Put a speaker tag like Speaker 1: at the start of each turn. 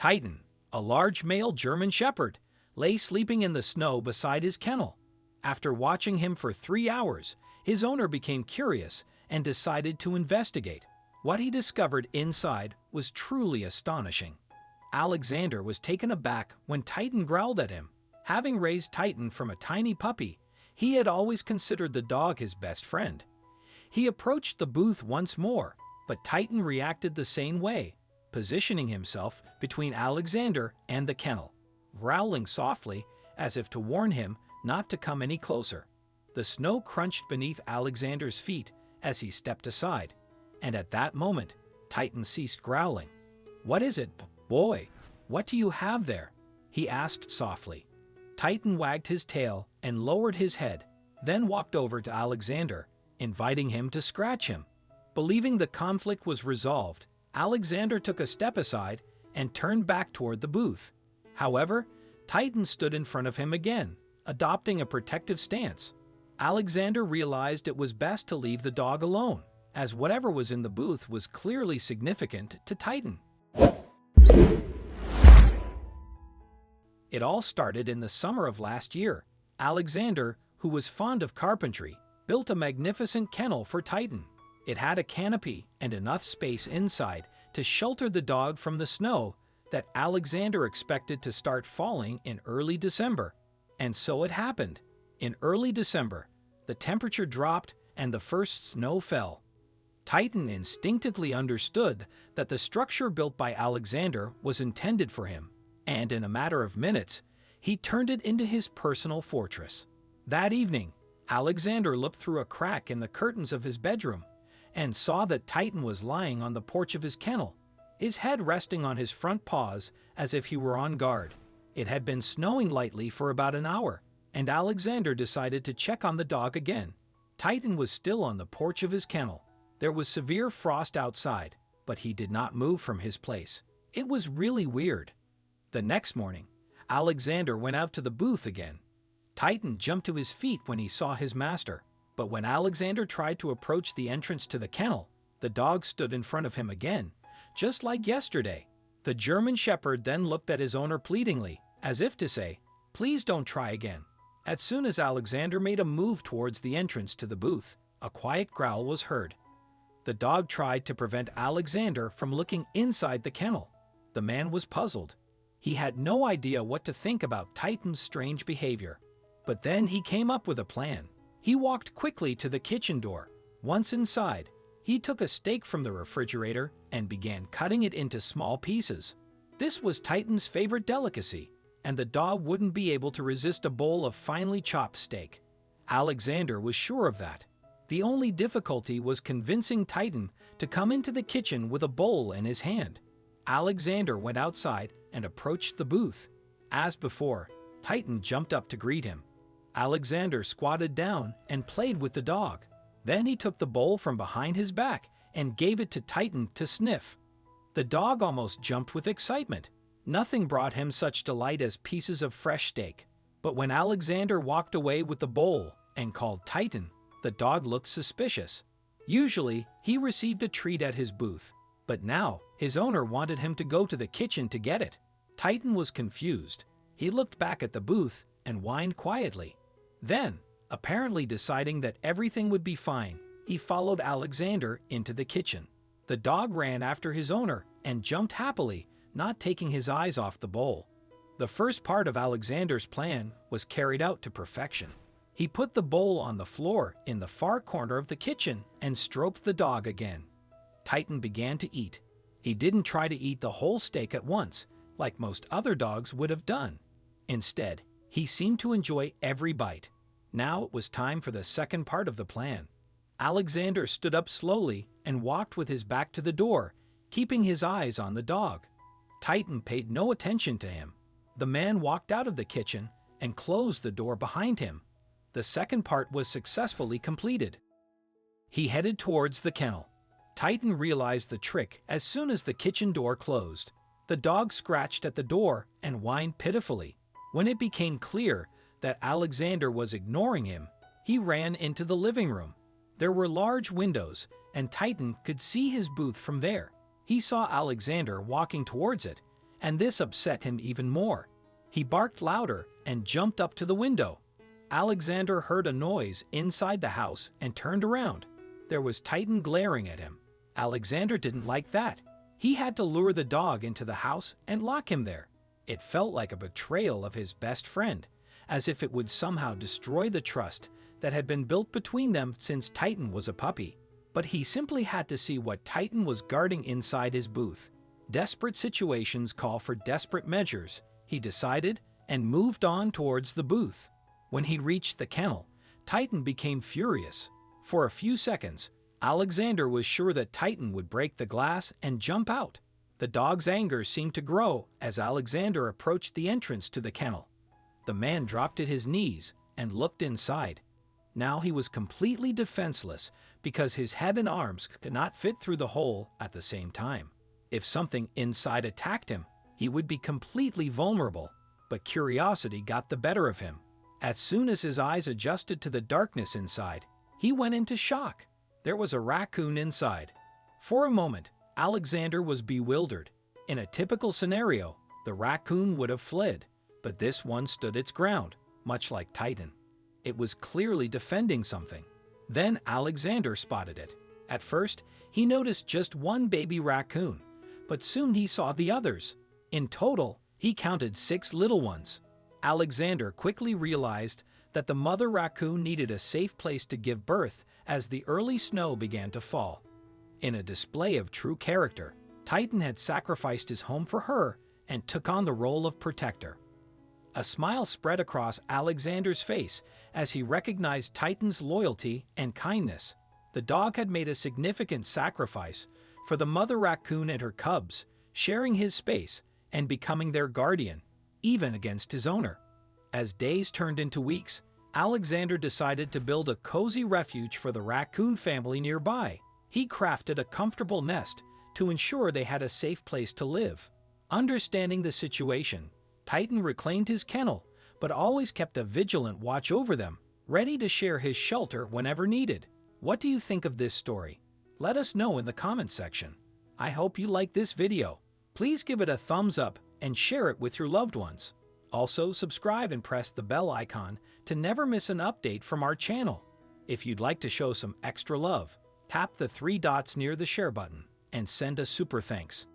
Speaker 1: Titan, a large male German shepherd, lay sleeping in the snow beside his kennel. After watching him for 3 hours, his owner became curious and decided to investigate. What he discovered inside was truly astonishing. Alexander was taken aback when Titan growled at him. Having raised Titan from a tiny puppy, he had always considered the dog his best friend. He approached the booth once more, but Titan reacted the same way, positioning himself between Alexander and the kennel, growling softly as if to warn him not to come any closer. The snow crunched beneath Alexander's feet as he stepped aside, and at that moment, Titan ceased growling. "What is it, boy? What do you have there?" he asked softly. Titan wagged his tail and lowered his head, then walked over to Alexander, inviting him to scratch him. Believing the conflict was resolved, Alexander took a step aside and turned back toward the booth. However, Titan stood in front of him again, adopting a protective stance. Alexander realized it was best to leave the dog alone, as whatever was in the booth was clearly significant to Titan. It all started in the summer of last year. Alexander, who was fond of carpentry, built a magnificent kennel for Titan. It had a canopy and enough space inside to shelter the dog from the snow that Alexander expected to start falling in early December. And so it happened. In early December, the temperature dropped and the first snow fell. Titan instinctively understood that the structure built by Alexander was intended for him, and in a matter of minutes, he turned it into his personal fortress. That evening, Alexander looked through a crack in the curtains of his bedroom and saw that Titan was lying on the porch of his kennel, his head resting on his front paws as if he were on guard. It had been snowing lightly for about an hour, and Alexander decided to check on the dog again. Titan was still on the porch of his kennel. There was severe frost outside, but he did not move from his place. It was really weird. The next morning, Alexander went out to the booth again. Titan jumped to his feet when he saw his master, but when Alexander tried to approach the entrance to the kennel, the dog stood in front of him again, just like yesterday. The German shepherd then looked at his owner pleadingly, as if to say, "Please don't try again." As soon as Alexander made a move towards the entrance to the booth, a quiet growl was heard. The dog tried to prevent Alexander from looking inside the kennel. The man was puzzled. He had no idea what to think about Titan's strange behavior. But then he came up with a plan. He walked quickly to the kitchen door. Once inside, he took a steak from the refrigerator and began cutting it into small pieces. This was Titan's favorite delicacy, and the dog wouldn't be able to resist a bowl of finely chopped steak. Alexander was sure of that. The only difficulty was convincing Titan to come into the kitchen with a bowl in his hand. Alexander went outside and approached the booth. As before, Titan jumped up to greet him. Alexander squatted down and played with the dog. Then he took the bowl from behind his back and gave it to Titan to sniff. The dog almost jumped with excitement. Nothing brought him such delight as pieces of fresh steak. But when Alexander walked away with the bowl and called Titan, the dog looked suspicious. Usually, he received a treat at his booth, but now his owner wanted him to go to the kitchen to get it. Titan was confused. He looked back at the booth and whined quietly. Then, apparently deciding that everything would be fine, he followed Alexander into the kitchen. The dog ran after his owner and jumped happily, not taking his eyes off the bowl. The first part of Alexander's plan was carried out to perfection. He put the bowl on the floor in the far corner of the kitchen and stroked the dog again. Titan began to eat. He didn't try to eat the whole steak at once, like most other dogs would have done. Instead, he seemed to enjoy every bite. Now it was time for the second part of the plan. Alexander stood up slowly and walked with his back to the door, keeping his eyes on the dog. Titan paid no attention to him. The man walked out of the kitchen and closed the door behind him. The second part was successfully completed. He headed towards the kennel. Titan realized the trick as soon as the kitchen door closed. The dog scratched at the door and whined pitifully. When it became clear that Alexander was ignoring him, he ran into the living room. There were large windows, and Titan could see his booth from there. He saw Alexander walking towards it and this upset him even more. He barked louder and jumped up to the window. Alexander heard a noise inside the house and turned around. There was Titan glaring at him. Alexander didn't like that. He had to lure the dog into the house and lock him there. It felt like a betrayal of his best friend, as if it would somehow destroy the trust that had been built between them since Titan was a puppy. But he simply had to see what Titan was guarding inside his booth. Desperate situations call for desperate measures, he decided, and moved on towards the booth. When he reached the kennel, Titan became furious. For a few seconds, Alexander was sure that Titan would break the glass and jump out. The dog's anger seemed to grow as Alexander approached the entrance to the kennel. The man dropped at his knees and looked inside. Now he was completely defenseless because his head and arms could not fit through the hole at the same time. If something inside attacked him, he would be completely vulnerable, but curiosity got the better of him. As soon as his eyes adjusted to the darkness inside, he went into shock. There was a raccoon inside. For a moment, Alexander was bewildered. In a typical scenario, the raccoon would have fled, but this one stood its ground, much like Titan. It was clearly defending something. Then Alexander spotted it. At first, he noticed just one baby raccoon, but soon he saw the others. In total, he counted 6 little ones. Alexander quickly realized that the mother raccoon needed a safe place to give birth as the early snow began to fall. In a display of true character, Titan had sacrificed his home for her and took on the role of protector. A smile spread across Alexander's face as he recognized Titan's loyalty and kindness. The dog had made a significant sacrifice for the mother raccoon and her cubs, sharing his space and becoming their guardian, even against his owner. As days turned into weeks, Alexander decided to build a cozy refuge for the raccoon family nearby. He crafted a comfortable nest to ensure they had a safe place to live. Understanding the situation, Titan reclaimed his kennel, but always kept a vigilant watch over them, ready to share his shelter whenever needed. What do you think of this story? Let us know in the comments section. I hope you liked this video. Please give it a thumbs up and share it with your loved ones. Also, subscribe and press the bell icon to never miss an update from our channel. If you'd like to show some extra love, tap the 3 dots near the share button and send a super thanks.